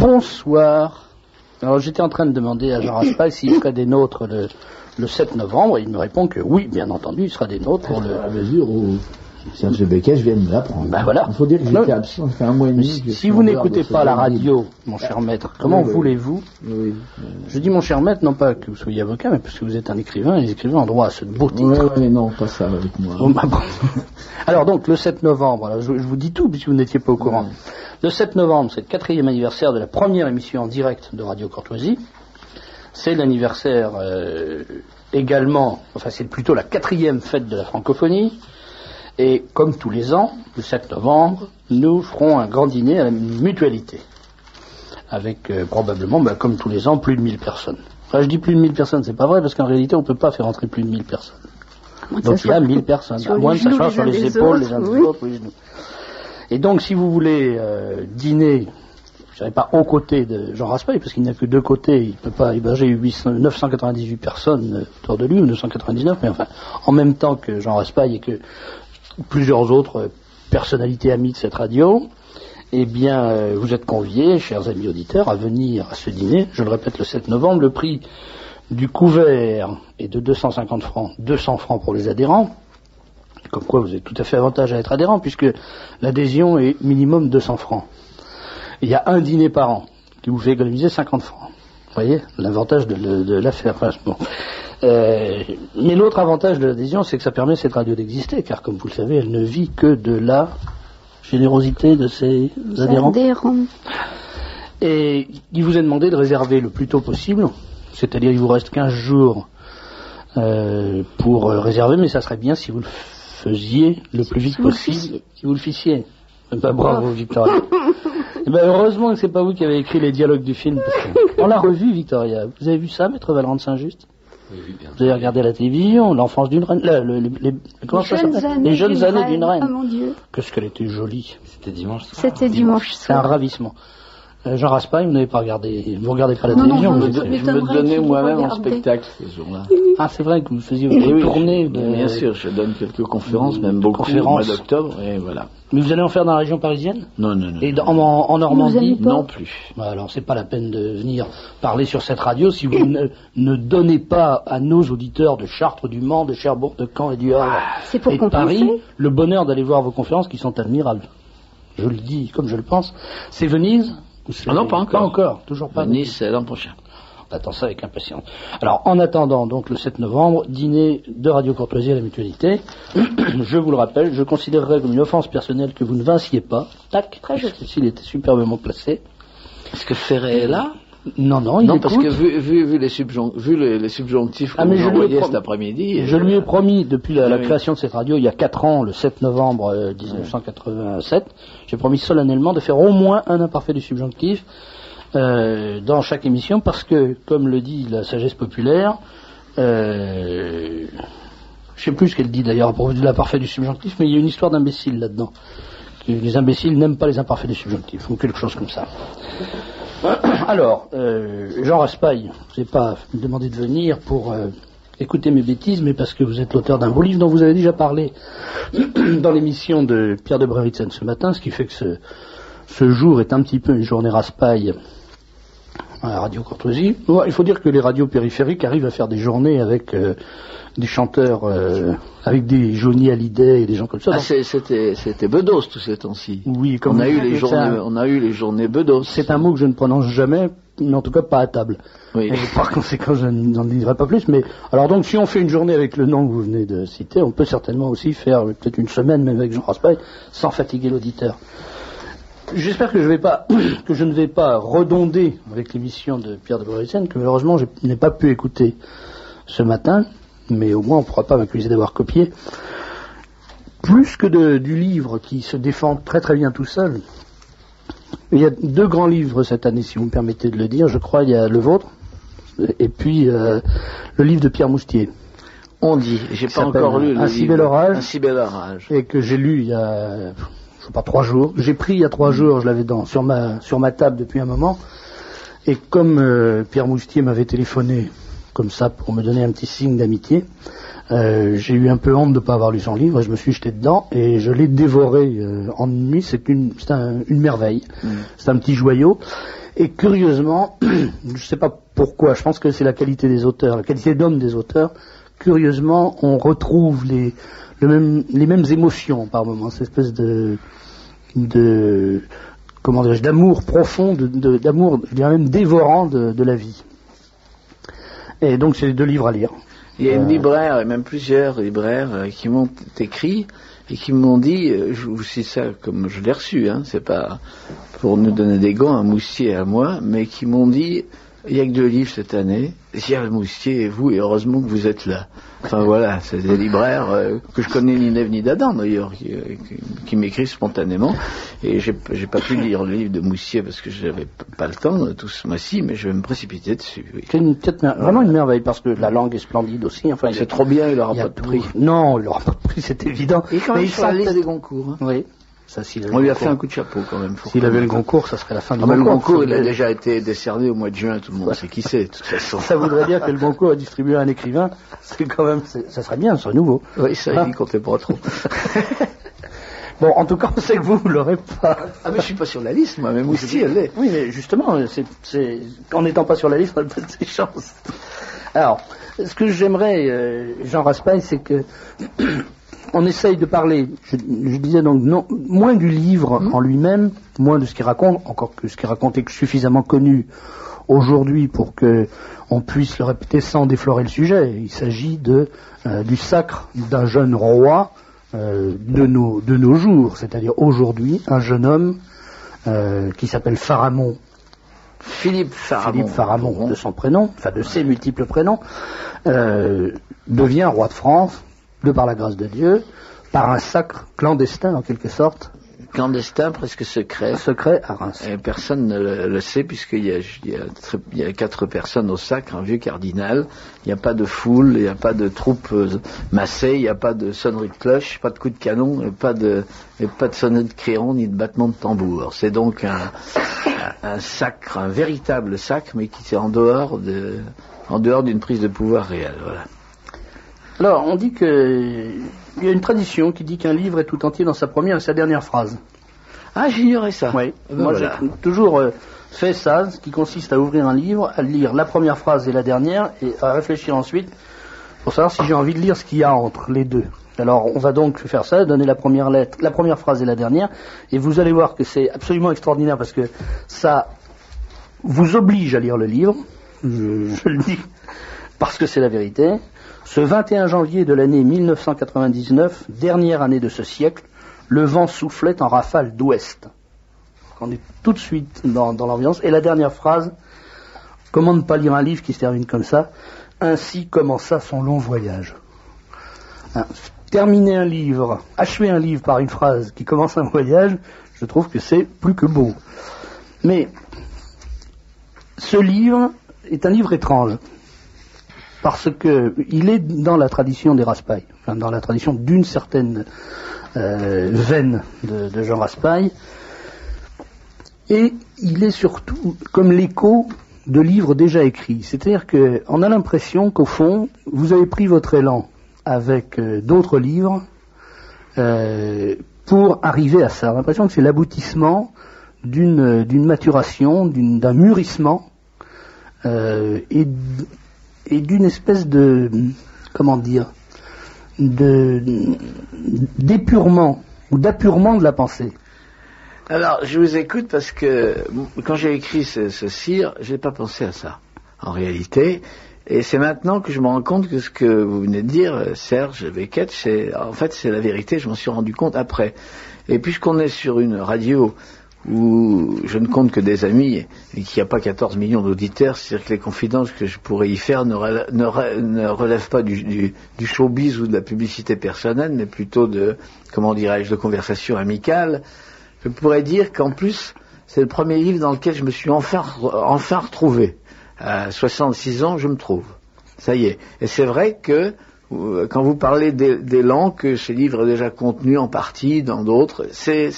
Bonsoir. Alors j'étais en train de demander à Jean Raspail s'il ferait des nôtres le 7 novembre, et il me répond que oui, bien entendu, il sera des nôtres pour à la mesure où Serge Becquet, je viens de l'apprendre. Ben voilà. Il faut dire que j'étais absent, ça fait un mois et demi. Si vous n'écoutez pas la radio, mon cher maître, comment voulez-vous Je dis mon cher maître, non pas que vous soyez avocat, mais parce que vous êtes un écrivain, et les écrivains ont droit à ce beau titre. Oui, non, pas ça avec moi. Bon. Alors donc, le 7 novembre, alors, je vous dis tout, puisque vous n'étiez pas au courant. Ouais. Le 7 novembre, c'est le 4e anniversaire de la première émission en direct de Radio Courtoisie. C'est l'anniversaire également, enfin c'est plutôt la 4e fête de la francophonie. Et comme tous les ans, le 7 novembre, nous ferons un grand dîner à la mutualité. Avec probablement, comme tous les ans, plus de 1000 personnes. Enfin, je dis plus de 1000 personnes, c'est pas vrai, parce qu'en réalité, on ne peut pas faire entrer plus de 1000 personnes. Donc il y a 1000 personnes, à moins de s'asseoir sur les épaules les uns des autres, les genoux. Et donc, si vous voulez dîner, je ne dirais pas aux côtés de Jean Raspail, parce qu'il n'y a que deux côtés, il ne peut pas héberger 998 personnes autour de lui, ou 999, mais enfin, en même temps que Jean Raspail et que plusieurs autres personnalités amies de cette radio, eh bien, vous êtes conviés, chers amis auditeurs, à venir à ce dîner, je le répète, le 7 novembre, le prix du couvert est de 250 francs, 200 francs pour les adhérents, comme quoi vous avez tout à fait avantage à être adhérent, puisque l'adhésion est minimum 200 francs. Il y a un dîner par an, qui vous fait économiser 50 francs. Vous voyez, l'avantage de l'affaire. Enfin, bon. Mais l'autre avantage de l'adhésion, c'est que ça permet à cette radio d'exister, car comme vous le savez, elle ne vit que de la générosité de ses adhérents. Et il vous est demandé de réserver le plus tôt possible, c'est-à-dire il vous reste 15 jours pour réserver, mais ça serait bien si vous le faisiez le plus vite possible, si vous le fissiez. Bravo, Victoria. Et heureusement que c'est pas vous qui avez écrit les dialogues du film. On l'a revu, Victoria. Vous avez vu ça, Maître Valran de Saint-Just? Oui, vous avez regardé la télévision, l'enfance d'une reine, les jeunes années d'une reine. Oh mon Dieu. Qu'est-ce qu'elle était jolie. C'était dimanche soir. C'était dimanche soir. C'est un ravissement. Jean Raspail, vous n'avez pas regardé, vous regardez pas la télévision. Non, je me donnais moi-même en spectacle ce jour-là. Ah, c'est vrai que vous faisiez une tournée. Bien sûr, je donne quelques conférences, même beaucoup, au mois d'octobre, et voilà. Mais vous allez en faire dans la région parisienne? Non. Et en Normandie? Non plus. Alors, c'est pas la peine de venir parler sur cette radio si vous ne donnez pas à nos auditeurs de Chartres, du Mans, de Cherbourg, de Caen et du Havre et de Paris le bonheur d'aller voir vos conférences qui sont admirables. Je le dis comme je le pense. C'est Venise? Non, pas encore. Pas encore, toujours pas. Venise, c'est l'an prochain. On attend ça avec impatience. Alors, en attendant, donc, le 7 novembre, dîner de Radio Courtoisie à la Mutualité. Je vous le rappelle, je considérerais comme une offense personnelle que vous ne vinciez pas. Tac, très joli. S'il était superbement placé. Est-ce que Ferré est là? Non, il écoute. Parce que vu les subjonctifs que vous envoyez cet après-midi... Je lui ai promis, depuis la création de cette radio, il y a 4 ans, le 7 novembre 1987, j'ai promis solennellement de faire au moins un imparfait du subjonctif dans chaque émission, parce que, comme le dit la sagesse populaire, je sais plus ce qu'elle dit d'ailleurs à propos de l'imparfait du subjonctif, mais il y a une histoire d'imbécile là-dedans. Les imbéciles n'aiment pas les imparfaits du subjonctif, ou quelque chose comme ça. Alors, Jean Raspail, je n'ai pas demandé de venir pour écouter mes bêtises, mais parce que vous êtes l'auteur d'un beau livre dont vous avez déjà parlé dans l'émission de Pierre de Brévitsen ce matin, ce qui fait que ce jour est un petit peu une journée Raspail à la radio Courtoisie. Bon, il faut dire que les radios périphériques arrivent à faire des journées avec des chanteurs, avec des Johnny Hallyday et des gens comme ça. Ah, c'était Bedos tous ces temps-ci. Oui, comme on a eu les journées Bedos. C'est un mot que je ne prononce jamais, mais en tout cas pas à table. Oui. Et par conséquent, je n'en dirai pas plus. Mais alors donc, si on fait une journée avec le nom que vous venez de citer, on peut certainement aussi faire peut-être une semaine même avec Jean Raspail, sans fatiguer l'auditeur. J'espère que je ne vais pas redonder avec l'émission de Pierre de Brévitsen, que malheureusement je n'ai pas pu écouter ce matin, mais au moins on ne pourra pas m'accuser d'avoir copié. Plus que du livre qui se défend très très bien tout seul, il y a 2 grands livres cette année, si vous me permettez de le dire, je crois. Il y a le vôtre, et puis le livre de Pierre Moustier. On dit, j'ai pas encore lu le livre. Un si bel orage. Et que j'ai lu il y a... je sais pas, 3 jours. J'ai pris il y a 3 jours, je l'avais sur ma table depuis un moment. Et comme Pierre Moustier m'avait téléphoné comme ça pour me donner un petit signe d'amitié, j'ai eu un peu honte de ne pas avoir lu son livre, et je me suis jeté dedans et je l'ai dévoré en une nuit. C'est une merveille. C'est un petit joyau. Et curieusement, je ne sais pas pourquoi, je pense que c'est la qualité des auteurs, la qualité d'homme des auteurs, curieusement, on retrouve les mêmes émotions par moments, cette espèce comment dirais-je, d'amour profond, d'amour, je dirais même dévorant de la vie. Et donc c'est 2 livres à lire. Il y a une libraire, et même plusieurs libraires, qui m'ont écrit et qui m'ont dit, je vous cite ça comme je l'ai reçu, hein, c'est pas pour nous donner des gants, un moustier à moi, mais qui m'ont dit, il n'y a que 2 livres cette année, il y a le moustier et vous, et heureusement que vous êtes là. Enfin voilà, c'est des libraires que je connais ni d'Ève ni d'Adam d'ailleurs, qui m'écrivent spontanément, et j'ai pas pu lire le livre de Moustier parce que j'avais pas le temps tout ce mois-ci, mais je vais me précipiter dessus. Oui. C'est vraiment une merveille, parce que la langue est splendide aussi. Enfin, c'est trop bien, il n'aura pas de prix. Non, il n'aura pas de prix, c'est évident. Et quand même, il sur la liste des Goncourt. Hein. Oui. Ça, on lui a fait un coup de chapeau quand même. S'il avait le Goncourt, ça serait la fin du Goncourt. Le Goncourt, il a déjà été décerné au mois de juin, tout le monde sait qui c'est, de toute façon. Ça voudrait dire que le Goncourt a distribué à un écrivain, c'est quand même, ça serait bien, ça serait nouveau. Oui, ça, il comptait pas trop. Bon, en tout cas, on sait que vous l'aurez pas. Ah, mais je suis pas sur la liste, moi, même aussi, elle l'est. Oui, mais justement, en n'étant pas sur la liste, on a pas de ses chances. Alors, ce que j'aimerais, Jean Raspail, c'est que on essaye de parler, je disais donc, non, moins du livre en lui-même, moins de ce qu'il raconte, encore que ce qu'il raconte est suffisamment connu aujourd'hui pour que on puisse le répéter sans déflorer le sujet. Il s'agit du sacre d'un jeune roi de nos jours, c'est-à-dire aujourd'hui, un jeune homme qui s'appelle Pharamond. Philippe Pharamond, de son prénom, enfin de ses multiples prénoms, devient roi de France, de par la grâce de Dieu, par un sacre clandestin en quelque sorte. Clandestin, presque secret. Secret à Reims. Et personne ne le sait, puisqu'il y a 4 personnes au sacre, un vieux cardinal. Il n'y a pas de foule, il n'y a pas de troupes massées, il n'y a pas de sonnerie de cloche, pas de coups de canon, et pas de sonnerie de clairon, ni de battement de tambour. C'est donc un sacre, un véritable sacre, mais qui est en dehors d'une prise de pouvoir réelle. Voilà. Alors, on dit il y a une tradition qui dit qu'un livre est tout entier dans sa première et sa dernière phrase. Ah, j'ignorais ça. Oui. Moi, voilà. J'ai toujours fait ça, ce qui consiste à ouvrir un livre, à lire la première phrase et la dernière, et à réfléchir ensuite pour savoir si j'ai envie de lire ce qu'il y a entre les deux. Alors, on va donc faire ça, donner la première phrase et la dernière, et vous allez voir que c'est absolument extraordinaire parce que ça vous oblige à lire le livre. Je le dis parce que c'est la vérité. Ce 21 janvier de l'année 1999, dernière année de ce siècle, le vent soufflait en rafale d'ouest. On est tout de suite dans l'ambiance. Et la dernière phrase, comment ne pas lire un livre qui se termine comme ça? Ainsi commença son long voyage. Terminer un livre, achever un livre par une phrase qui commence un voyage, je trouve que c'est plus que beau. Mais ce livre est un livre étrange. Parce que il est dans la tradition des Raspail, enfin dans la tradition d'une certaine veine de Jean Raspail, et il est surtout comme l'écho de livres déjà écrits. C'est-à-dire qu'on a l'impression qu'au fond, vous avez pris votre élan avec d'autres livres pour arriver à ça. On a l'impression que c'est l'aboutissement d'une maturation, d'un mûrissement, et d'une espèce de, comment dire, d'épurement ou d'appurement de la pensée. Alors, je vous écoute parce que quand j'ai écrit ce cire, j'ai pas pensé à ça, en réalité. Et c'est maintenant que je me rends compte que ce que vous venez de dire, Serge Beckett, c'est la vérité, je m'en suis rendu compte après. Et puisqu'on est sur une radio où je ne compte que des amis et qu'il n'y a pas 14 millions d'auditeurs, c'est-à-dire que les confidences que je pourrais y faire ne relèvent pas du showbiz ou de la publicité personnelle, mais plutôt de conversation amicale, je pourrais dire qu'en plus, c'est le premier livre dans lequel je me suis enfin retrouvé. À 66 ans, je me trouve. Ça y est. Et c'est vrai que quand vous parlez d'élan, que ce livre est déjà contenu en partie dans d'autres, c'est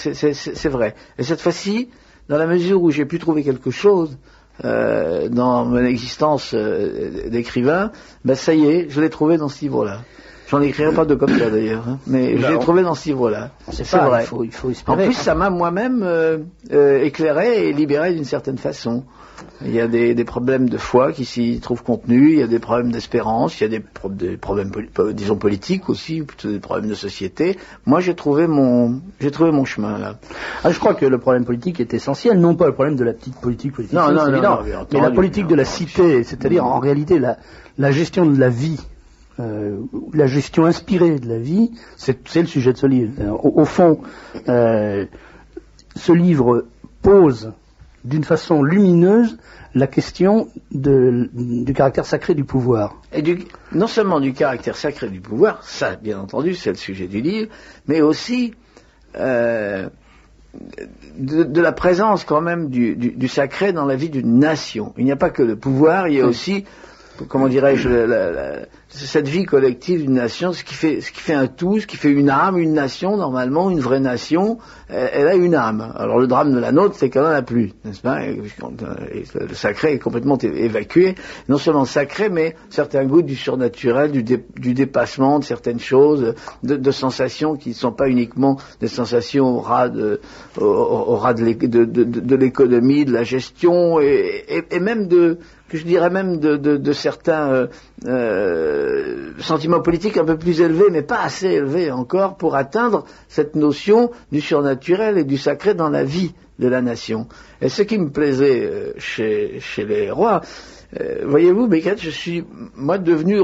vrai. Et cette fois-ci, dans la mesure où j'ai pu trouver quelque chose dans mon existence d'écrivain, ça y est, je l'ai trouvé dans ce livre-là. J'en écrirai pas deux comme ça d'ailleurs, hein. Mais je l'ai trouvé dans ce livre-là. C'est vrai. Il faut espérer. En plus, ça m'a moi-même éclairé et libéré d'une certaine façon. Il y a des problèmes de foi qui s'y trouvent contenus, il y a des problèmes d'espérance, il y a des problèmes, disons, politiques aussi, ou plutôt des problèmes de société. Moi, j'ai trouvé mon chemin, là. Ah, je crois que le problème politique est essentiel, non pas le problème de la petite politique non, c'est évident, mais la politique de la cité, c'est-à-dire en réalité la gestion de la vie, la gestion inspirée de la vie, c'est le sujet de ce livre. Au fond, ce livre pose d'une façon lumineuse la question du caractère sacré du pouvoir. Et non seulement du caractère sacré du pouvoir, ça bien entendu c'est le sujet du livre, mais aussi de la présence quand même du sacré dans la vie d'une nation. Il n'y a pas que le pouvoir, il y a aussi, comment dirais-je, cette vie collective d'une nation, ce qui fait un tout, ce qui fait une âme, une nation, normalement, une vraie nation, elle a une âme. Alors le drame de la nôtre, c'est qu'elle n'en a plus, n'est-ce pas? Et le sacré est complètement évacué, non seulement sacré, mais certains goûts du surnaturel, du dépassement de certaines choses, de sensations qui ne sont pas uniquement des sensations au ras de l'économie, de la gestion, et même que je dirais même de certains sentiments politiques un peu plus élevés, mais pas assez élevés encore pour atteindre cette notion du surnaturel et du sacré dans la vie de la nation. Et ce qui me plaisait chez les rois, voyez-vous, Beckett, je suis moi devenu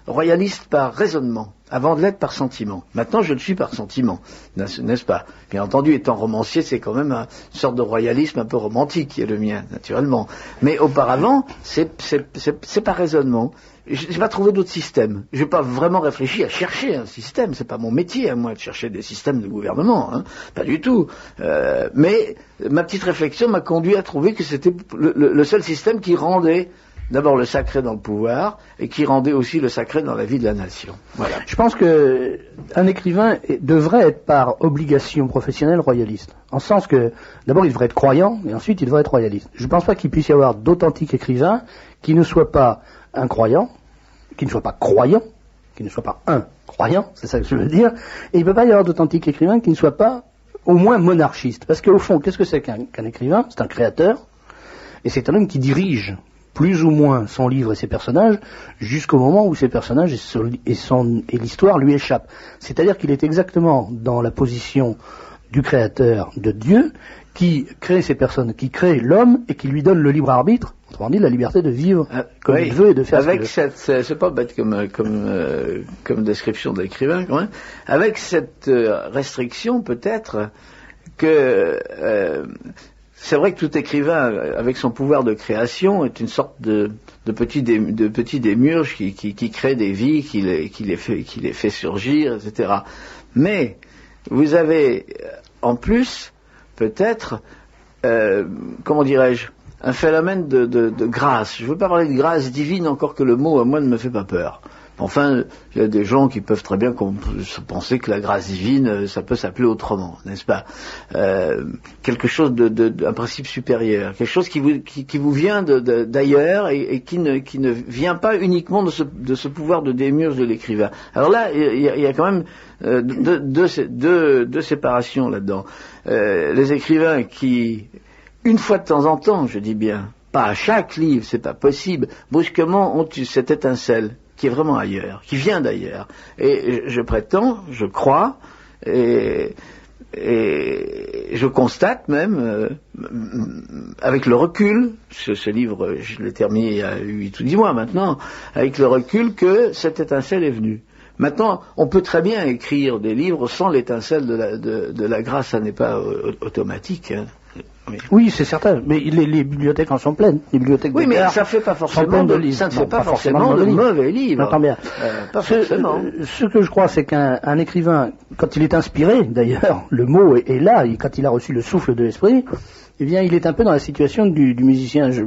royaliste par raisonnement, avant de l'être par sentiment. Maintenant, je le suis par sentiment, n'est-ce pas? Bien entendu, étant romancier, c'est quand même une sorte de royalisme un peu romantique qui est le mien, naturellement. Mais auparavant, c'est par raisonnement. J'ai pas trouvé d'autre système. J'ai pas vraiment réfléchi à chercher un système. C'est pas mon métier à moi de chercher des systèmes de gouvernement, hein. Pas du tout. Mais ma petite réflexion m'a conduit à trouver que c'était le seul système qui rendait d'abord le sacré dans le pouvoir et qui rendait aussi le sacré dans la vie de la nation. Voilà. Je pense que un écrivain devrait être par obligation professionnelle royaliste. En sens que d'abord il devrait être croyant et ensuite il devrait être royaliste. Je ne pense pas qu'il puisse y avoir d'authentiques écrivains qui ne soient pas incroyants, qui ne soient pas croyants, qui ne soient pas un croyant, c'est ça que je veux dire, et il ne peut pas y avoir d'authentiques écrivains qui ne soient pas au moins monarchistes. Parce qu'au fond, qu'est-ce que c'est qu'un écrivain? C'est un créateur, et c'est un homme qui dirige plus ou moins son livre et ses personnages jusqu'au moment où ces personnages et l'histoire lui échappent. C'est-à-dire qu'il est exactement dans la position du créateur de Dieu qui crée ces personnes, qui crée l'homme et qui lui donne le libre arbitre, autrement dit la liberté de vivre comme il veut et de faire avec ce qu'il veut. C'est pas bête comme description de l'écrivain quand même. Avec cette restriction peut-être que c'est vrai que tout écrivain, avec son pouvoir de création, est une sorte de petit démiurge qui crée des vies, qui les fait surgir, etc. Mais vous avez en plus peut-être, comment dirais-je, un phénomène de grâce. Je ne veux pas parler de grâce divine, encore que le mot à moi ne me fait pas peur. Enfin, il y a des gens qui peuvent très bien penser que la grâce divine, ça peut s'appeler autrement, n'est-ce pas? Quelque chose un principe supérieur, quelque chose qui vous vient d'ailleurs et qui ne vient pas uniquement de ce pouvoir de démiurge de l'écrivain. Alors là, il y a quand même deux séparations là-dedans. Les écrivains qui, une fois de temps en temps, je dis bien, pas à chaque livre, c'est pas possible, brusquement ont eu cette étincelle qui est vraiment ailleurs, qui vient d'ailleurs. Et je prétends, je crois, et je constate même, avec le recul, ce livre, je l'ai terminé il y a 8 ou 10 mois maintenant, avec le recul que cette étincelle est venue. Maintenant, on peut très bien écrire des livres sans l'étincelle de la grâce, ça n'est pas automatique, hein. Oui, c'est certain, mais les bibliothèques en sont pleines. Les bibliothèques oui, mais ça ne fait pas forcément de mauvais livres. J'entends bien. Ce que je crois, c'est qu'un écrivain, quand il est inspiré, d'ailleurs, le mot est là, et quand il a reçu le souffle de l'esprit, eh bien, il est un peu dans la situation du musicien. J'ai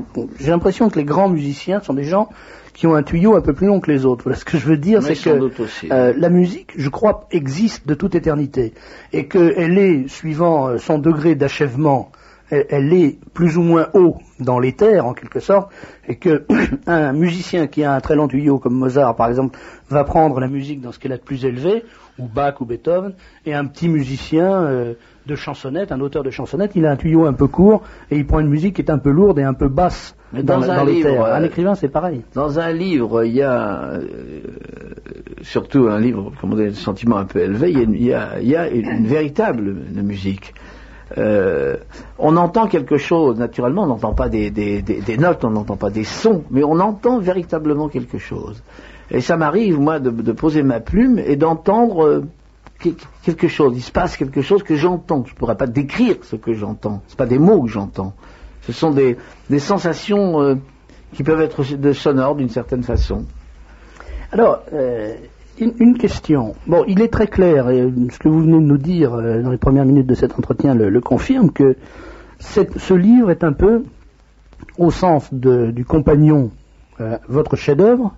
l'impression que les grands musiciens sont des gens qui ont un tuyau un peu plus long que les autres. Voilà, ce que je veux dire, c'est que la musique, je crois, existe de toute éternité, et qu'elle est, suivant son degré d'achèvement, elle est plus ou moins haut dans l'éther, en quelque sorte, et que un musicien qui a un très long tuyau, comme Mozart, par exemple, va prendre la musique dans ce qu'elle a de plus élevé, ou Bach ou Beethoven, et un petit musicien de chansonnette, un auteur de chansonnette, il a un tuyau un peu court, et il prend une musique qui est un peu lourde et un peu basse dans l'éther. Un écrivain, c'est pareil. Dans un livre, il y a, surtout un livre, comme on dit, de sentiment un peu élevé, il y a une véritable musique. On entend quelque chose, naturellement, on n'entend pas des notes, on n'entend pas des sons, mais on entend véritablement quelque chose. Et ça m'arrive, moi, de poser ma plume et d'entendre quelque chose. Il se passe quelque chose que j'entends. Je ne pourrais pas décrire ce que j'entends. Ce ne sont pas des mots que j'entends. Ce sont des sensations qui peuvent être sonores d'une certaine façon. Alors, une question. Bon, il est très clair, et ce que vous venez de nous dire dans les premières minutes de cet entretien le confirme, que ce livre est un peu, au sens du compagnon, votre chef-d'œuvre.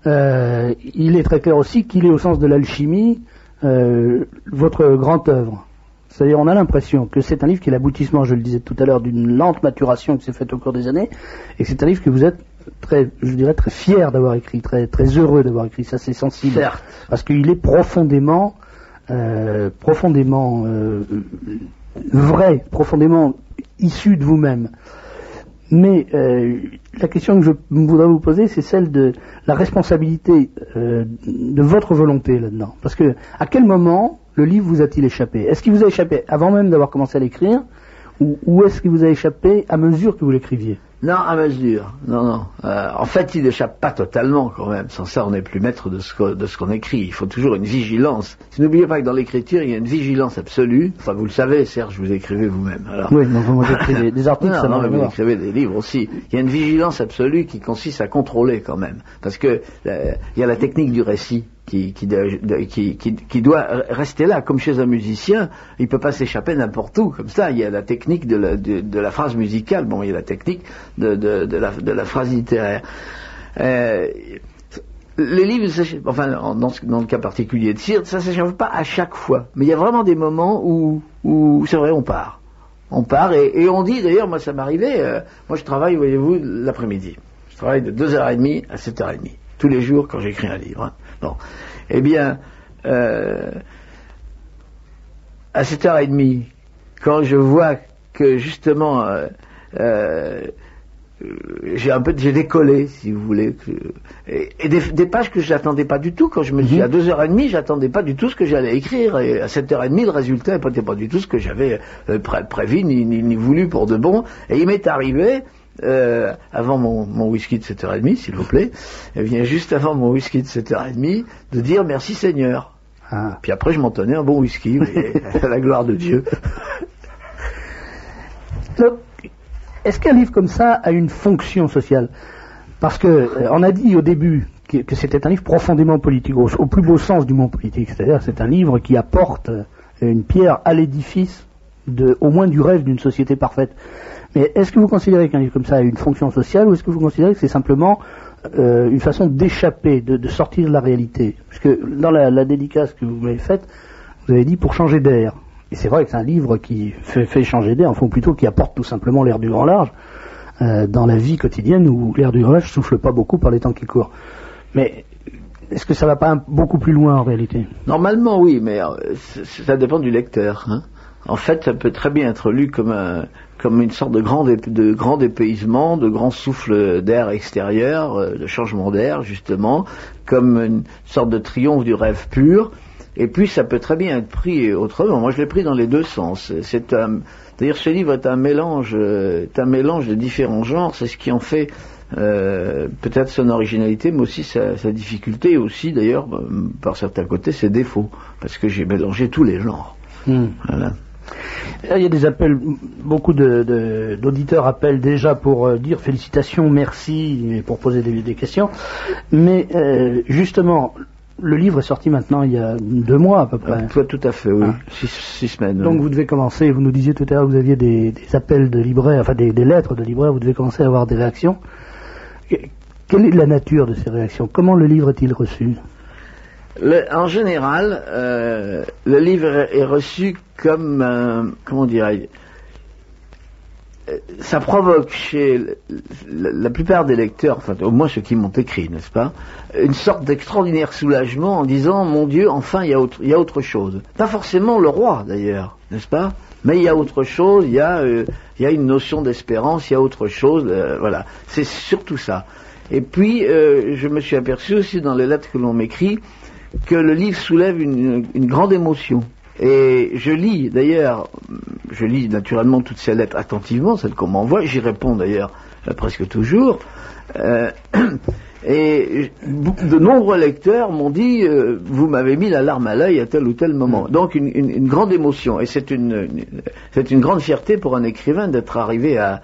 Il est très clair aussi qu'il est au sens de l'alchimie, votre grande œuvre. C'est-à-dire, on a l'impression que c'est un livre qui est l'aboutissement, je le disais tout à l'heure, d'une lente maturation qui s'est faite au cours des années, et que c'est un livre que vous êtes très fier d'avoir écrit, très, très heureux d'avoir écrit. Ça, c'est sensible. Certes. Parce qu'il est profondément vrai, profondément issu de vous-même. Mais la question que je voudrais vous poser, c'est celle de la responsabilité de votre volonté là-dedans. Parce que, à quel moment le livre vous a-t-il échappé? Est-ce qu'il vous a échappé avant même d'avoir commencé à l'écrire, ou est-ce qu'il vous a échappé à mesure que vous l'écriviez? Non, à mesure. Non. En fait, il n'échappe pas totalement quand même. Sans ça, on n'est plus maître de ce qu'on écrit. Il faut toujours une vigilance. N'oubliez pas que dans l'écriture, il y a une vigilance absolue. Enfin, vous le savez, Serge, vous écrivez vous-même. Alors... Oui, mais moi j'écris des articles, ça non, mais vous écrivez des livres aussi. Il y a une vigilance absolue qui consiste à contrôler quand même. Parce que il y a la technique du récit qui doit rester là, comme chez un musicien. Il peut pas s'échapper n'importe où, comme ça. Il y a la technique de la phrase musicale, bon, il y a la technique de la phrase littéraire. Les livres, enfin, dans le cas particulier de Sirte, ça ne s'échappe pas à chaque fois. Mais il y a vraiment des moments où c'est vrai, on part. On part, et on dit, d'ailleurs, moi ça m'arrivait, moi je travaille, voyez-vous, l'après-midi. Je travaille de 2h30 à 7h30, tous les jours quand j'écris un livre. Hein. Bon. Eh bien, à 7h30, quand je vois que justement j'ai décollé, si vous voulez, et des pages que je n'attendais pas du tout. Quand je me suis à 2h30, j'attendais pas du tout ce que j'allais écrire, et à 7h30, le résultat n'était pas du tout ce que j'avais prévu ni voulu pour de bon. Et il m'est arrivé, avant mon whisky de 7h30, s'il vous plaît, et bien juste avant mon whisky de 7h30, de dire merci Seigneur. Ah. Puis après, je m'en tenais un bon whisky, à la gloire de Dieu. Est-ce qu'un livre comme ça a une fonction sociale? Parce que on a dit au début que c'était un livre profondément politique, au plus beau sens du mot politique. C'est-à-dire c'est un livre qui apporte une pierre à l'édifice au moins du rêve d'une société parfaite. Mais est-ce que vous considérez qu'un livre comme ça a une fonction sociale, ou est-ce que vous considérez que c'est simplement une façon d'échapper, de sortir de la réalité? Parce que dans la dédicace que vous m'avez faite, vous avez dit pour changer d'air. Et c'est vrai que c'est un livre qui fait changer d'air, enfin plutôt qui apporte tout simplement l'air du grand large dans la vie quotidienne où l'air du grand large souffle pas beaucoup par les temps qui courent. Mais est-ce que ça va pas beaucoup plus loin en réalité? Normalement oui, mais ça dépend du lecteur. Hein. En fait, ça peut très bien être lu comme une sorte de grand dépaysement, de grand souffle d'air extérieur, de changement d'air justement, comme une sorte de triomphe du rêve pur. Et puis ça peut très bien être pris autrement. Moi je l'ai pris dans les deux sens. D'ailleurs ce livre est un mélange de différents genres. C'est ce qui en fait peut-être son originalité, mais aussi sa difficulté, et aussi d'ailleurs par certains côtés ses défauts, parce que j'ai mélangé tous les genres. Voilà. Il y a des appels, beaucoup d'auditeurs appellent déjà pour dire félicitations, merci, et pour poser des questions. Mais justement, le livre est sorti maintenant il y a 2 mois à peu près. Tout à fait, oui. 6 semaines. Donc vous devez commencer, vous nous disiez tout à l'heure que vous aviez des appels de libraires, enfin des lettres de libraires, vous devez commencer à avoir des réactions. Quelle est la nature de ces réactions? Comment le livre est-il reçu? En général, le livre est reçu comme, comment dirais-je, ça provoque chez la plupart des lecteurs, enfin au moins ceux qui m'ont écrit, n'est-ce pas, une sorte d'extraordinaire soulagement en disant, mon Dieu, enfin il y a autre chose. Pas forcément le roi d'ailleurs, n'est-ce pas, mais il y a autre chose, il y a une notion d'espérance, il y a autre chose, voilà, c'est surtout ça. Et puis je me suis aperçu aussi dans les lettres que l'on m'écrit que le livre soulève une grande émotion. Et je lis naturellement toutes ces lettres attentivement, celles qu'on m'envoie, j'y réponds d'ailleurs presque toujours, et de nombreux lecteurs m'ont dit vous m'avez mis la larme à l'œil à tel ou tel moment. Donc une grande émotion, et c'est une grande fierté pour un écrivain d'être arrivé à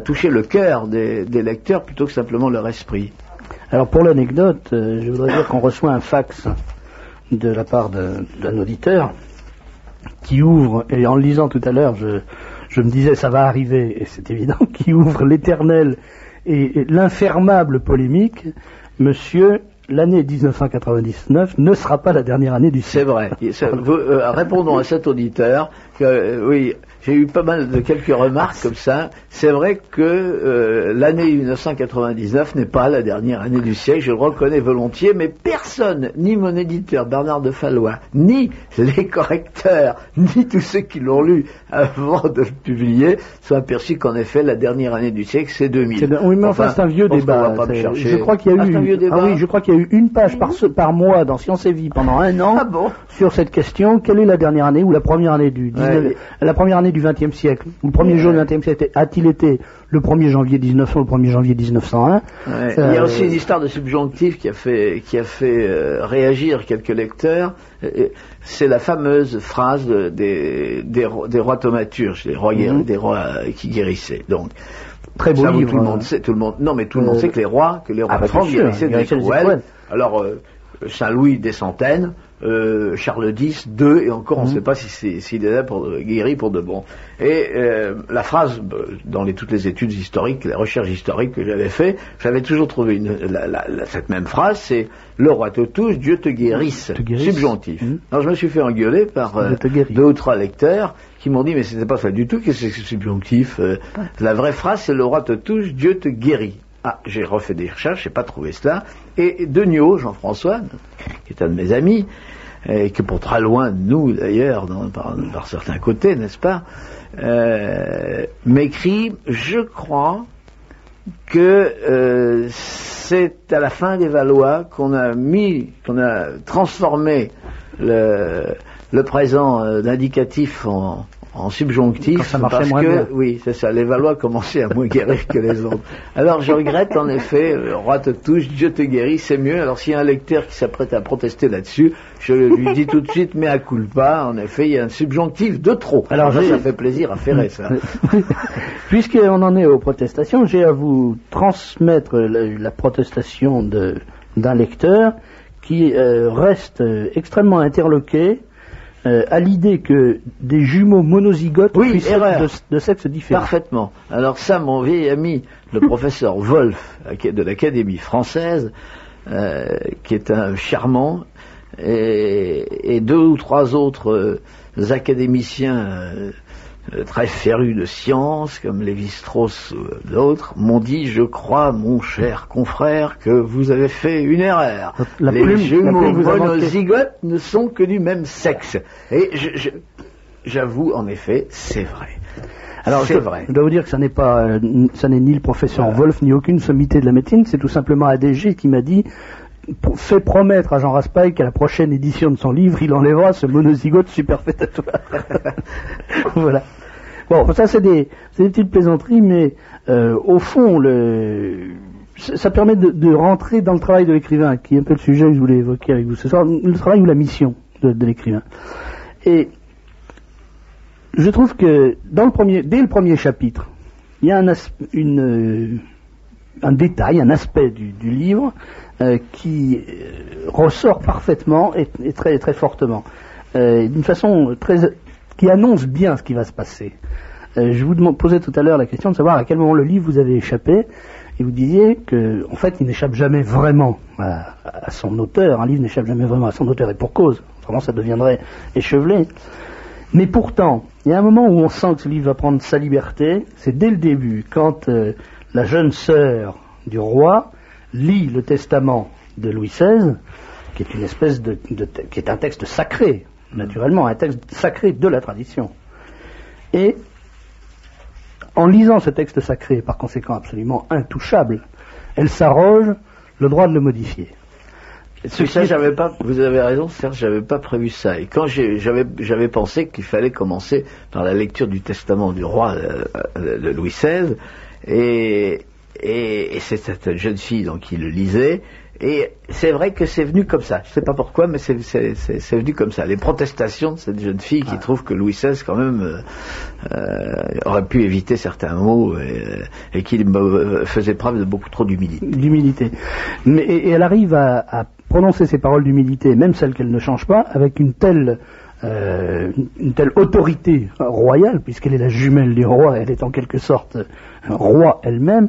toucher le cœur des lecteurs plutôt que simplement leur esprit. Alors pour l'anecdote, je voudrais dire qu'on reçoit un fax de la part d'un auditeur qui ouvre, et en le lisant tout à l'heure, je me disais ça va arriver, et c'est évident, qui ouvre l'éternelle et l'infermable polémique, monsieur, l'année 1999 ne sera pas la dernière année du siècle. C'est vrai. Répondons à cet auditeur que, oui, j'ai eu pas mal de quelques remarques comme ça. C'est vrai que l'année 1999 n'est pas la dernière année du siècle, je le reconnais volontiers, mais personne, ni mon éditeur Bernard de Fallois, ni les correcteurs, ni tous ceux qui l'ont lu avant de le publier, sont aperçus qu'en effet la dernière année du siècle c'est 2000. Oui, mais enfin c'est un vieux débat. Je crois qu'il y a eu, je crois qu'il y a eu une page par mois dans Science et Vie pendant un an sur cette question. Quelle est la dernière année ou la première année la première année du XXe siècle, ou le premier jour du XXe siècle, a-t-il été le 1er janvier 1900 ou le 1er janvier 1901 Il y a aussi une histoire de subjonctif qui a fait réagir quelques lecteurs. C'est la fameuse phrase des rois thaumaturges, des rois qui guérissaient. Donc très beau livre. Tout le monde sait, tout le monde sait que les rois de France guérissaient des crouelles. Alors Saint-Louis des centaines, Charles X, 2, et encore on ne sait pas s'il est là guéri pour de bon. Et la phrase, dans toutes les études historiques, les recherches historiques que j'avais fait, j'avais toujours trouvé cette même phrase, c'est le roi te touche, Dieu te guérisse, subjonctif. Alors je me suis fait engueuler par 2 ou 3 lecteurs qui m'ont dit mais c'était pas ça du tout, qu'est-ce que c'est subjonctif, la vraie phrase c'est le roi te touche, Dieu te guérit. Ah, j'ai refait des recherches, j'ai pas trouvé cela. Et Degnaud, Jean-François, qui est un de mes amis, et qui est pour très loin de nous d'ailleurs, par certains côtés, n'est-ce pas, m'écrit, je crois que c'est à la fin des Valois qu'on a transformé le présent d'indicatif en subjonctif, quand ça marchait parce moins bien. Oui, c'est ça, les Valois commençaient à moins guérir que les autres. Alors je regrette en effet, le roi te touche, Dieu te guérit, c'est mieux. Alors s'il y a un lecteur qui s'apprête à protester là-dessus, je lui dis tout de suite, mea culpa, en effet, il y a un subjonctif de trop. Alors ça fait plaisir à faire ça. Puisqu'on en est aux protestations, j'ai à vous transmettre la protestation d'un lecteur qui reste extrêmement interloqué à l'idée que des jumeaux monozygotes puissent être de sexe différent. Parfaitement. Alors ça, mon vieil ami, le professeur Wolf de l'Académie française, qui est un charmant, et 2 ou 3 autres académiciens très férus de science, comme Lévi-Strauss ou d'autres, m'ont dit, je crois, mon cher confrère, que vous avez fait une erreur. Les jumeaux monozygotes ne sont que du même sexe. Et j'avoue, en effet, c'est vrai. Alors, je dois vous dire que ça n'est ni le professeur Wolf, ni aucune sommité de la médecine, c'est tout simplement ADG qui m'a dit, fait promettre à Jean Raspail qu'à la prochaine édition de son livre, il enlèvera ce monozygote superfétatoire. Voilà. Bon, ça c'est des petites plaisanteries, mais au fond, ça permet de rentrer dans le travail de l'écrivain, qui est un peu le sujet que je voulais évoquer avec vous ce soir, le travail ou la mission de l'écrivain. Et je trouve que dès le premier chapitre, il y a un détail, un aspect du livre qui ressort parfaitement et très, très fortement, d'une façon qui annonce bien ce qui va se passer. Je vous posais tout à l'heure la question de savoir à quel moment le livre vous avait échappé, et vous disiez que, en fait, il n'échappe jamais vraiment à son auteur. Un livre n'échappe jamais vraiment à son auteur, et pour cause. Vraiment, ça deviendrait échevelé. Mais pourtant, il y a un moment où on sent que ce livre va prendre sa liberté, c'est dès le début, quand la jeune sœur du roi lit le testament de Louis XVI, qui est une espèce qui est un texte sacré, naturellement, un texte sacré de la tradition. Et en lisant ce texte sacré, par conséquent absolument intouchable, elle s'arroge le droit de le modifier. Ça, vous avez raison, Serge, j'avais pas prévu ça. Et quand j'avais pensé qu'il fallait commencer par la lecture du testament du roi de Louis XVI, et c'est cette jeune fille donc qui le lisait, et c'est vrai que c'est venu comme ça. Je sais pas pourquoi, mais c'est venu comme ça. Les protestations de cette jeune fille qui trouve que Louis XVI quand même aurait pu éviter certains mots et qu'il faisait preuve de beaucoup trop d'humilité. Mais et elle arrive à prononcer ces paroles d'humilité, même celles qu'elle ne change pas, avec une telle autorité royale, puisqu'elle est la jumelle du roi, elle est en quelque sorte roi elle-même,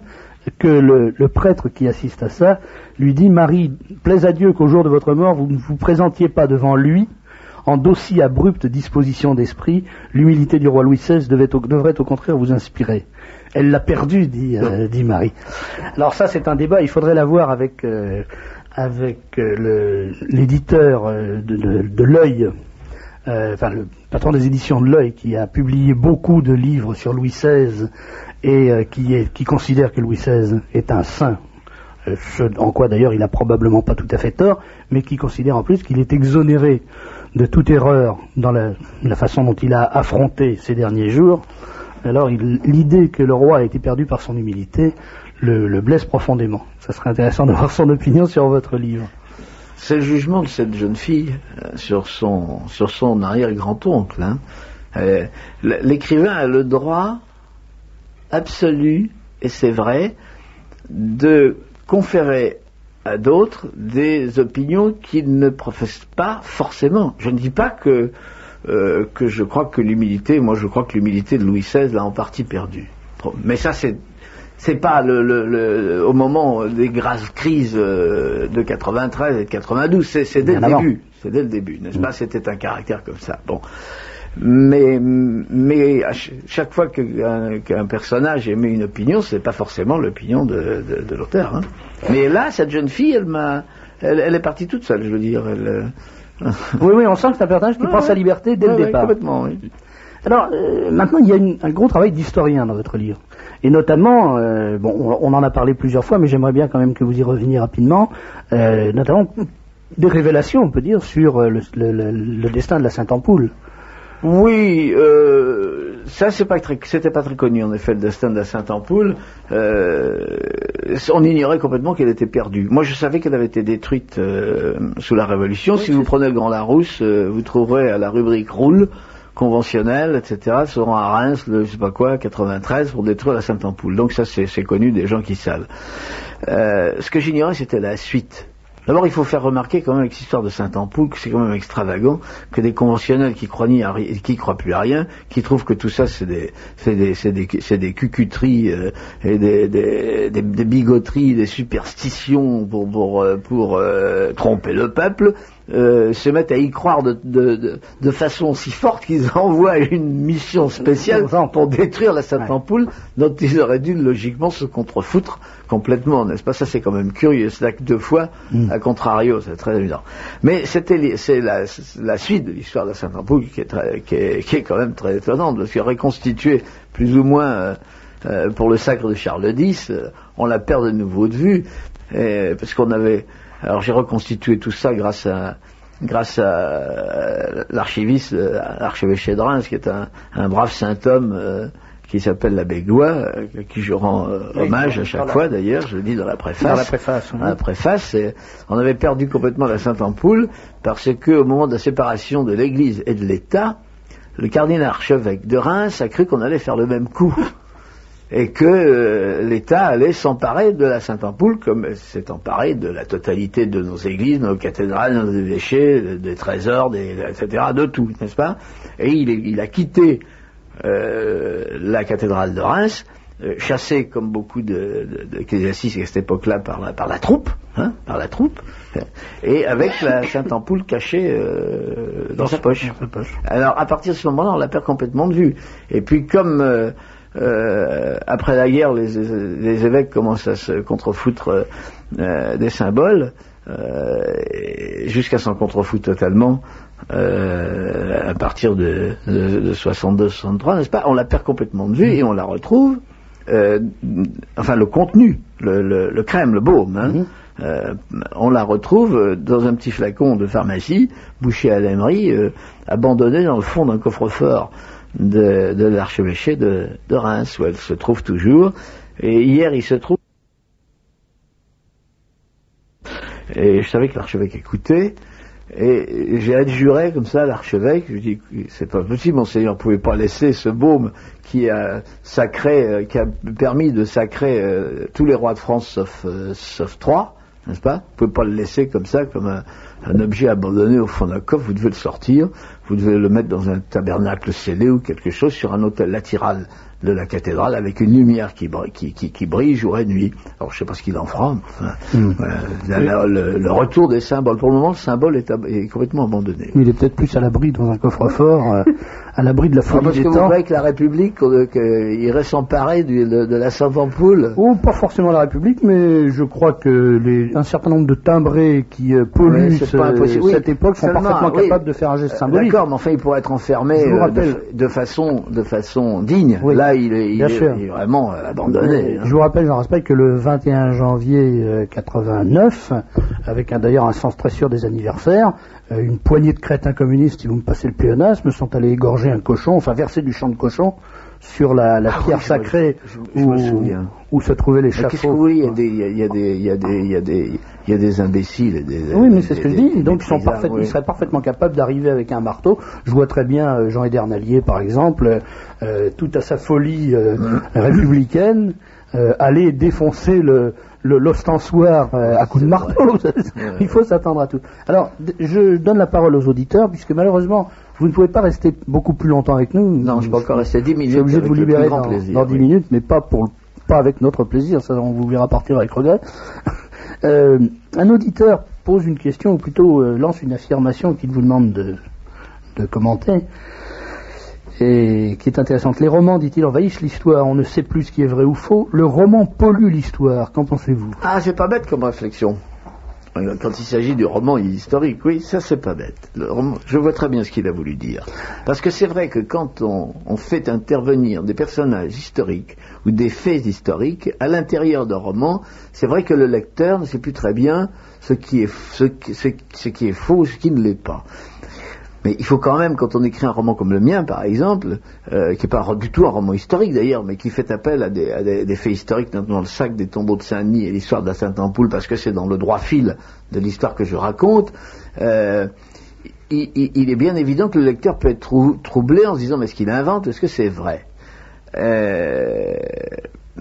que le prêtre qui assiste à ça lui dit: Marie, plaise à Dieu qu'au jour de votre mort vous ne vous présentiez pas devant lui en d'aussi abrupte disposition d'esprit. L'humilité du roi Louis XVI devrait au contraire vous inspirer. Elle l'a perdu, dit Marie. Alors ça, c'est un débat, il faudrait l'avoir avec l'éditeur de l'Œil, le patron des éditions de l'Œil, qui a publié beaucoup de livres sur Louis XVI et qui considère que Louis XVI est un saint, ce en quoi d'ailleurs il a probablement pas tout à fait tort, mais qui considère en plus qu'il est exonéré de toute erreur dans la façon dont il a affronté ces derniers jours. Alors l'idée que le roi a été perdu par son humilité le blesse profondément. Ça serait intéressant d'avoir son opinion sur votre livre. C'est le jugement de cette jeune fille sur son arrière-grand-oncle. L'écrivain a le droit absolu, et c'est vrai, de conférer à d'autres des opinions qu'il ne professe pas forcément. Je ne dis pas que je crois que l'humilité de Louis XVI l'a en partie perdue. Mais ça, c'est pas au moment des graves crises de 93 et de 92, c'est dès le début. C'est dès le début, n'est-ce pas? C'était un caractère comme ça. Bon. Mais à chaque fois qu'un personnage émet une opinion, c'est pas forcément l'opinion de l'auteur. Hein. Mais là, cette jeune fille, elle est partie toute seule, je veux dire. Oui, on sent que c'est un personnage qui prend sa liberté dès le départ. Complètement, oui. Alors, maintenant, il y a un gros travail d'historien dans votre livre. Et notamment, on en a parlé plusieurs fois, mais j'aimerais bien quand même que vous y reveniez rapidement, notamment des révélations, on peut dire, sur le destin de la Sainte-Ampoule. Oui, ça c'était pas très connu en effet, le destin de la Sainte-Ampoule. On ignorait complètement qu'elle était perdue. Moi je savais qu'elle avait été détruite sous la Révolution. Oui, si vous prenez le Grand Larousse, vous trouverez à la rubrique Roule, conventionnelle, etc., seront à Reims, je sais pas quoi, 93, pour détruire la Sainte-Ampoule. Donc ça c'est connu des gens qui savent. Ce que j'ignorais, c'était la suite. D'abord, il faut faire remarquer quand même avec cette histoire de Sainte-Ampoule que c'est quand même extravagant que des conventionnels qui croient plus à rien, qui trouvent que tout ça c'est des cucuteries et des bigoteries, des superstitions pour tromper le peuple, se mettent à y croire de façon si forte qu'ils envoient une mission spéciale pour détruire la Sainte-Ampoule, dont ils auraient dû logiquement se contrefoutre complètement, n'est-ce pas? Ça c'est quand même curieux, c'est là que deux fois, à contrario, c'est très évident. Mais c'est la suite de l'histoire de la Sainte-Ampoule qui est quand même très étonnante, parce que reconstituée plus ou moins pour le sacre de Charles X, on la perd de nouveau de vue, parce qu'on avait... Alors j'ai reconstitué tout ça grâce à l'archiviste, l'archevêché de Reims, qui est un brave saint homme qui s'appelle l'abbé Glois, à qui je rends hommage à chaque fois d'ailleurs, je le dis dans la préface. Dans la préface, oui. Dans la préface, on avait perdu complètement la Sainte-Ampoule parce que au moment de la séparation de l'Église et de l'État, le cardinal archevêque de Reims a cru qu'on allait faire le même coup. Et que l'État allait s'emparer de la Sainte-Ampoule, comme s'est emparé de la totalité de nos églises, nos cathédrales, nos évêchés, des trésors, etc., de tout, n'est-ce pas? Et il a quitté la cathédrale de Reims, chassés comme beaucoup d'ecclésiastiques à cette époque-là par la troupe, et avec la Sainte-Ampoule cachée dans sa poche. Alors à partir de ce moment-là, on la perd complètement de vue. Et puis comme après la guerre, les évêques commencent à se contrefoutre des symboles, jusqu'à s'en contrefoutre totalement à partir de 62-63, n'est-ce pas? On la perd complètement de vue et on la retrouve, enfin le contenu, le crème, le baume, on la retrouve dans un petit flacon de pharmacie, bouché à l'aimerie, abandonné dans le fond d'un coffre-fort de l'archevêché de Reims, où elle se trouve toujours. Et hier, il se trouve... Et je savais que l'archevêque écoutait, et j'ai adjuré comme ça à l'archevêque, je lui dis, c'est pas possible, monseigneur, vous pouvez pas laisser ce baume qui a permis de sacrer tous les rois de France sauf 3, n'est-ce pas? Vous pouvez pas le laisser comme ça, comme un objet abandonné au fond d'un coffre, vous devez le sortir, vous devez le mettre dans un tabernacle scellé ou quelque chose, sur un autel latéral de la cathédrale, avec une lumière qui brille jour et nuit. Alors je sais pas ce qu'il en fera, enfin, le retour des symboles. Pour le moment, le symbole est complètement abandonné. Il est peut-être plus à l'abri dans un coffre-fort, à l'abri de la folie parce des que temps. Vous croyez que la République irait s'emparer de la Sainte-Ampoule? Ou pas forcément la République, mais je crois que un certain nombre de timbrés qui polluent cette époque sont parfaitement capables de faire un geste symbolique. D'accord, mais enfin il pourrait être enfermé de façon digne. Oui. Là, il est vraiment abandonné. Je vous rappelle, Jean Raspail, que le 21 janvier 89, avec d'ailleurs un sens très sûr des anniversaires, une poignée de crétins communistes, si vous me passez le pléonasme, sont allés égorger un cochon, enfin verser du sang de cochon sur la pierre sacrée où se trouvait l'échafaud. Qu'est-ce que vous voulez? Il y a des imbéciles. Oui, mais c'est ce que je dis. Donc ils seraient parfaitement capables d'arriver avec un marteau. Je vois très bien Jean Edernalier, par exemple, tout à sa folie républicaine, aller défoncer l'ostensoir à coups de marteau. Il faut s'attendre à tout. Alors, je donne la parole aux auditeurs, puisque malheureusement, vous ne pouvez pas rester beaucoup plus longtemps avec nous. Non, je peux encore rester 10 minutes. Je suis obligé de vous libérer dans 10 minutes, mais pas avec notre plaisir, ça on vous verra partir avec regret. Un auditeur pose une question, ou plutôt lance une affirmation qu'il vous demande de commenter, et qui est intéressante. Les romans, dit-il, envahissent l'histoire, on ne sait plus ce qui est vrai ou faux, le roman pollue l'histoire, qu'en pensez-vous? Ah, c'est pas bête comme réflexion. Quand il s'agit du roman historique, oui, ça c'est pas bête. Le roman, je vois très bien ce qu'il a voulu dire. Parce que c'est vrai que quand on fait intervenir des personnages historiques ou des faits historiques à l'intérieur d'un roman, c'est vrai que le lecteur ne sait plus très bien ce qui est faux ou ce qui ne l'est pas. Mais il faut quand même, quand on écrit un roman comme le mien, par exemple, qui n'est pas du tout un roman historique d'ailleurs, mais qui fait appel à des faits historiques, notamment le sac des tombeaux de Saint-Denis et l'histoire de la Sainte-Ampoule, parce que c'est dans le droit fil de l'histoire que je raconte, il est bien évident que le lecteur peut être troublé en se disant, mais est-ce qu'il invente, est-ce que c'est vrai?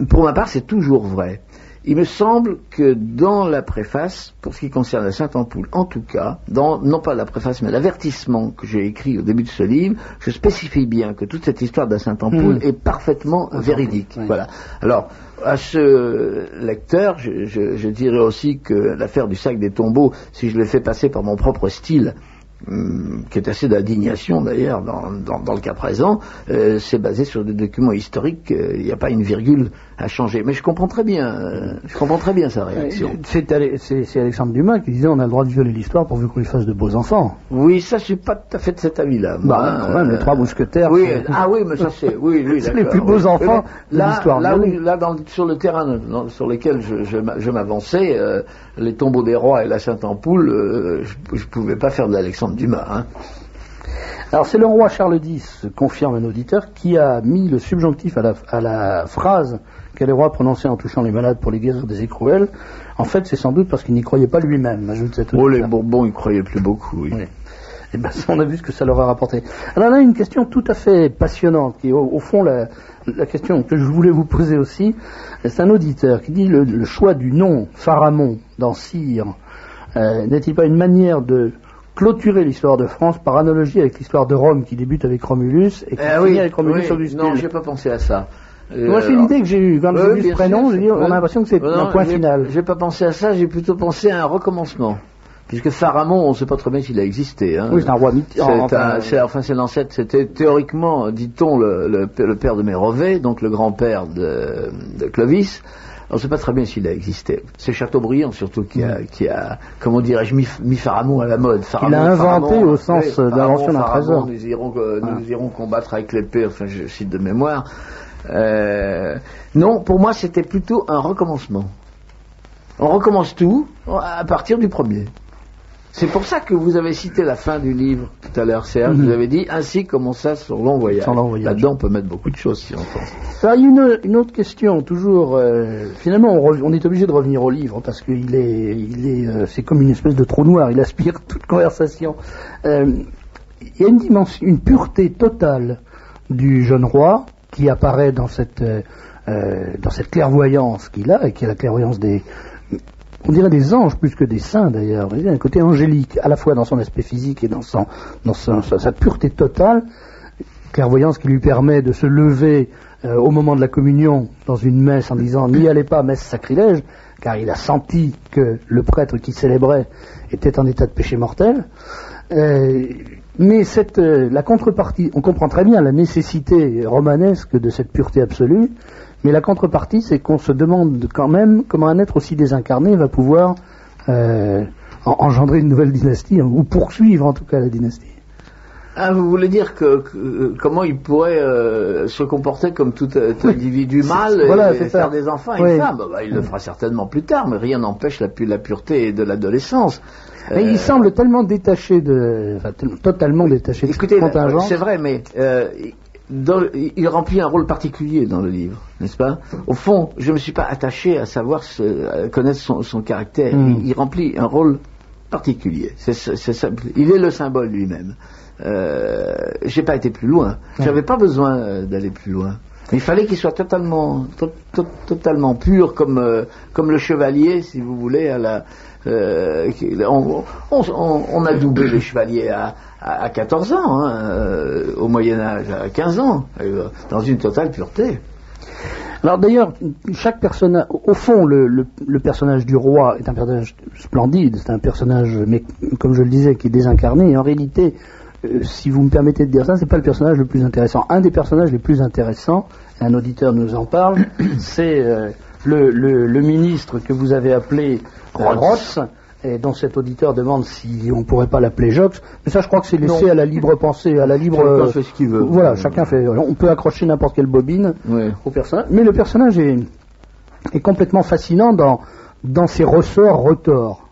Pour ma part, c'est toujours vrai. Il me semble que dans la préface, pour ce qui concerne la Sainte-Ampoule, en tout cas, non pas la préface, mais l'avertissement que j'ai écrit au début de ce livre, je spécifie bien que toute cette histoire de la Sainte-Ampoule est parfaitement véridique. Oui. Voilà. Alors, à ce lecteur, je dirais aussi que l'affaire du sac des tombeaux, si je l'ai fait passer par mon propre style, qui est assez d'indignation d'ailleurs dans le cas présent, c'est basé sur des documents historiques, il n'y a pas une virgule à changer. Mais je comprends très bien sa réaction. C'est Alexandre Dumas qui disait on a le droit de violer l'histoire pourvu qu'on lui fasse de beaux enfants. Oui, ça je suis pas tout à fait de cet avis-là. Quand même, les trois mousquetaires. Oui, mais ça c'est, oui, c'est les plus beaux enfants de l'histoire. Sur le terrain sur lequel je m'avançais, les tombeaux des rois et la Sainte-Ampoule, je pouvais pas faire de l'Alexandre Dumas. Hein. Alors c'est le roi Charles X, confirme un auditeur, qui a mis le subjonctif à la phrase que les rois prononçaient en touchant les malades pour les guérir des écrouelles. En fait, c'est sans doute parce qu'il n'y croyait pas lui-même, ajoute cet auditeur. Oh, les Bourbons, ils croyaient plus beaucoup, oui. Et ben, on a vu ce que ça leur a rapporté. Alors là, une question tout à fait passionnante, qui est au fond la question que je voulais vous poser aussi. C'est un auditeur qui dit le choix du nom Pharamond dans Cire n'est-il pas une manière de clôturer l'histoire de France par analogie avec l'histoire de Rome qui débute avec Romulus et qui finit avec Romulus Augustus? Non, j'ai pas pensé à ça. Moi, c'est l'idée que j'ai eue. Quand j'ai vu ce prénom, j'ai dit, on a l'impression que c'est un point final. J'ai pas pensé à ça, j'ai plutôt pensé à un recommencement. Puisque Pharamond, on ne sait pas très bien s'il a existé. Hein. Oui, c'est un roi mythique. C'est l'ancêtre, c'était théoriquement, dit-on, le père de Mérovée, donc le grand-père de Clovis. On ne sait pas très bien s'il a existé. C'est Chateaubriand surtout qui a comment dirais-je, mis Pharamond à la mode. Il l'a inventé au sens d'invention d'un trésor. Nous irons combattre avec l'épée, enfin je cite de mémoire. Non, pour moi c'était plutôt un recommencement. On recommence tout à partir du premier. C'est pour ça que vous avez cité la fin du livre tout à l'heure, Serge. Vous avez dit ainsi commença son long voyage. Là-dedans, on peut mettre beaucoup de choses si on pense. Alors, il y a une autre question, toujours. Finalement, on est obligé de revenir au livre parce que c'est comme une espèce de trou noir. Il aspire toute conversation. Il y a une dimension, une pureté totale du jeune roi qui apparaît dans cette clairvoyance qu'il a et qui est la clairvoyance on dirait des anges plus que des saints d'ailleurs. Il y a un côté angélique, à la fois dans son aspect physique et dans sa pureté totale. Clairvoyance qui lui permet de se lever au moment de la communion dans une messe en disant « N'y allez pas, messe sacrilège », car il a senti que le prêtre qui célébrait était en état de péché mortel. Mais la contrepartie, on comprend très bien la nécessité romanesque de cette pureté absolue, mais la contrepartie, c'est qu'on se demande quand même comment un être aussi désincarné va pouvoir engendrer une nouvelle dynastie, ou poursuivre en tout cas la dynastie. Ah, vous voulez dire comment il pourrait se comporter comme tout individu mâle et faire des enfants et une femme? Il le fera certainement plus tard, mais rien n'empêche la pureté de l'adolescence. Mais il semble tellement détaché totalement détaché de ce contingent. C'est vrai, mais il remplit un rôle particulier dans le livre, n'est-ce pas? Au fond, je ne me suis pas attaché à savoir connaître son caractère. Il remplit un rôle particulier. C'est simple. Il est le symbole lui-même. J'ai pas été plus loin. J'avais pas besoin d'aller plus loin. Il fallait qu'il soit totalement pur, comme le chevalier, si vous voulez. On a doublé les chevaliers à 14 ans, au Moyen-Âge, à 15 ans, dans une totale pureté. Alors d'ailleurs, chaque personnage, au fond, le personnage du roi est un personnage splendide, c'est un personnage, mais comme je le disais, qui est désincarné, et en réalité, si vous me permettez de dire ça, c'est pas le personnage le plus intéressant. Un des personnages les plus intéressants, et un auditeur nous en parle, c'est le ministre que vous avez appelé Rotz, et dont cet auditeur demande si on pourrait pas l'appeler Jox. Mais ça, je crois que c'est laissé à la libre pensée, à la libre. Chacun fait ce qu'il veut. Voilà, chacun fait. On peut accrocher n'importe quelle bobine au personnage, mais le personnage est complètement fascinant dans ses retors.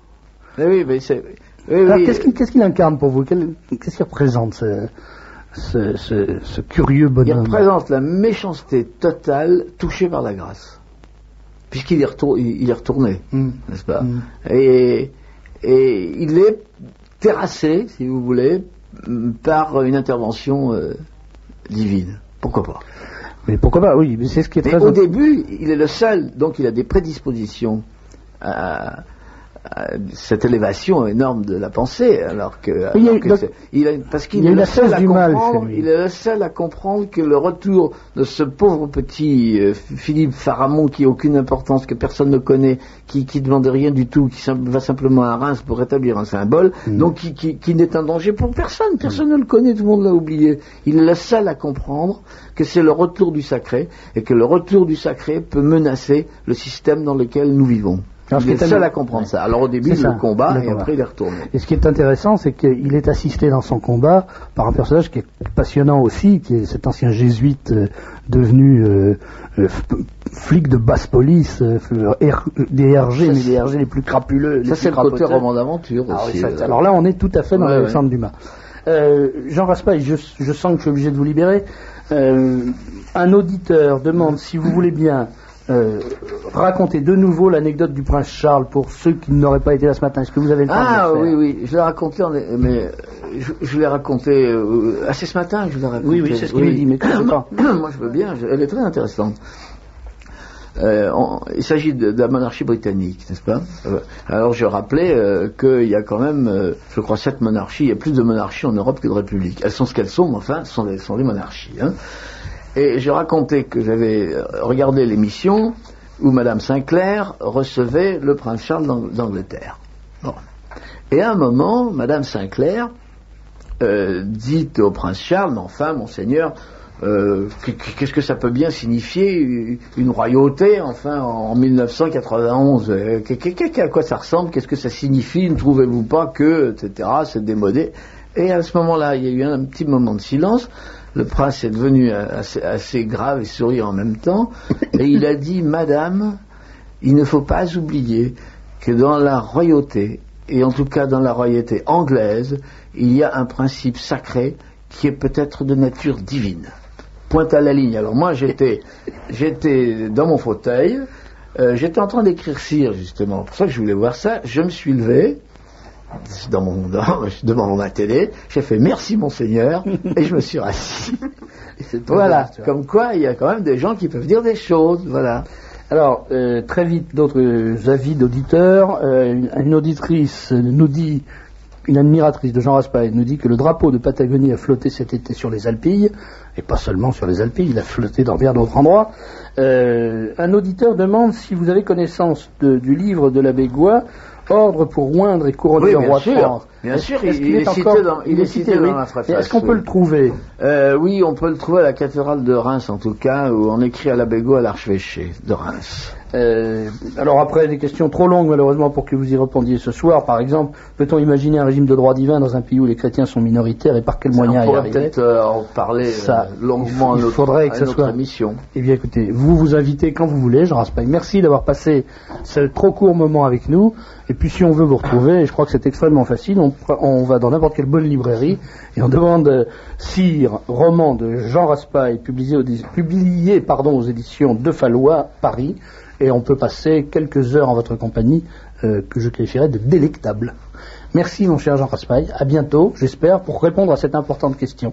Oui, mais c'est. Alors, qu'est-ce qu'il incarne pour vous? Qu'est-ce qu'il représente ce curieux bonhomme? Il représente la méchanceté totale touchée par la grâce, puisqu'il est retourné, n'est-ce pas? Et il est terrassé, si vous voulez, par une intervention divine. Pourquoi pas? Mais pourquoi pas? Oui, mais c'est ce qui est très. Au début, il est le seul, donc il a des prédispositions à cette élévation énorme de la pensée, alors que il est le seul à comprendre que le retour de ce pauvre petit Philippe Pharamond qui n'a aucune importance, que personne ne connaît, qui demande rien du tout, qui va simplement à Reims pour rétablir un symbole, donc qui n'est un danger pour personne ne le connaît, tout le monde l'a oublié. Il est le seul à comprendre que c'est le retour du sacré, et que le retour du sacré peut menacer le système dans lequel nous vivons. Il est seul à comprendre ça. Alors au début, il le combat et après il est retourné. Et ce qui est intéressant, c'est qu'il est assisté dans son combat par un personnage qui est passionnant aussi, qui est cet ancien jésuite devenu flic de basse police, des RG, mais des RG les plus crapuleux. Ça, c'est le côté roman d'aventure aussi. Alors là, on est tout à fait dans Alexandre Dumas. Jean Raspail, je sens que je suis obligé de vous libérer. Un auditeur demande si vous voulez bien raconter de nouveau l'anecdote du prince Charles pour ceux qui n'auraient pas été là ce matin. Est-ce que vous avez le temps de le faire? Oui, je l'ai raconté, mais je l'ai raconté assez ce matin. Je l'ai raconté. Oui, c'est ce qu'il me dit, mais moi je veux bien. Elle est très intéressante. Il s'agit de la monarchie britannique, n'est-ce pas? Alors je rappelais qu'il y a quand même, je crois, 7 monarchies. Il y a plus de monarchies en Europe que de républiques. Elles sont ce qu'elles sont, mais enfin, ce sont des monarchies. Et je racontais que j'avais regardé l'émission où Madame Sinclair recevait le prince Charles d'Angleterre. Bon. Et à un moment, Madame Sinclair dit au prince Charles, mais enfin, monseigneur, qu'est-ce que ça peut bien signifier une royauté, enfin, en 1991 à quoi ça ressemble, qu'est-ce que ça signifie, ne trouvez-vous pas que, etc., c'est démodé. Et à ce moment-là, il y a eu un petit moment de silence. Le prince est devenu assez grave et souriant en même temps, et il a dit, Madame, il ne faut pas oublier que dans la royauté, et en tout cas dans la royauté anglaise, il y a un principe sacré qui est peut-être de nature divine. Pointe à la ligne. Alors moi, j'étais dans mon fauteuil, j'étais en train d'écrire Sire, justement, pour ça que je voulais voir ça, je me suis levé, devant ma télé, j'ai fait merci monseigneur et je me suis rassis. Voilà, comme quoi il y a quand même des gens qui peuvent dire des choses, voilà. Alors, très vite, d'autres avis d'auditeurs. Une auditrice nous dit, une admiratrice de Jean Raspail nous dit que le drapeau de Patagonie a flotté cet été sur les Alpilles, et pas seulement sur les Alpilles, il a flotté dans bien d'autres endroits. Un auditeur demande si vous avez connaissance du livre de l'abbé Gouin, Ordre pour oindre et couronner le roi de France. Bien sûr, il est cité dans la préface. Est-ce qu'on peut le trouver? Oui, on peut le trouver à la cathédrale de Reims, en tout cas, où on écrit à l'abbé Gouin à l'archevêché de Reims. Alors après, des questions trop longues, malheureusement, pour que vous y répondiez ce soir. Par exemple, peut-on imaginer un régime de droit divin dans un pays où les chrétiens sont minoritaires et par quels moyens y arriver? On pourrait peut-être en parler longuement à notre émission. Eh bien, écoutez, vous invitez quand vous voulez, Jean Raspail. Merci d'avoir passé ce trop court moment avec nous. Et puis, si on veut vous retrouver, je crois que c'est extrêmement facile, on va dans n'importe quelle bonne librairie et on demande Sire, roman de Jean Raspail, publié aux éditions de Fallois, Paris, et on peut passer quelques heures en votre compagnie que je qualifierais de délectable. Merci mon cher Jean Raspail, à bientôt, j'espère, pour répondre à cette importante question.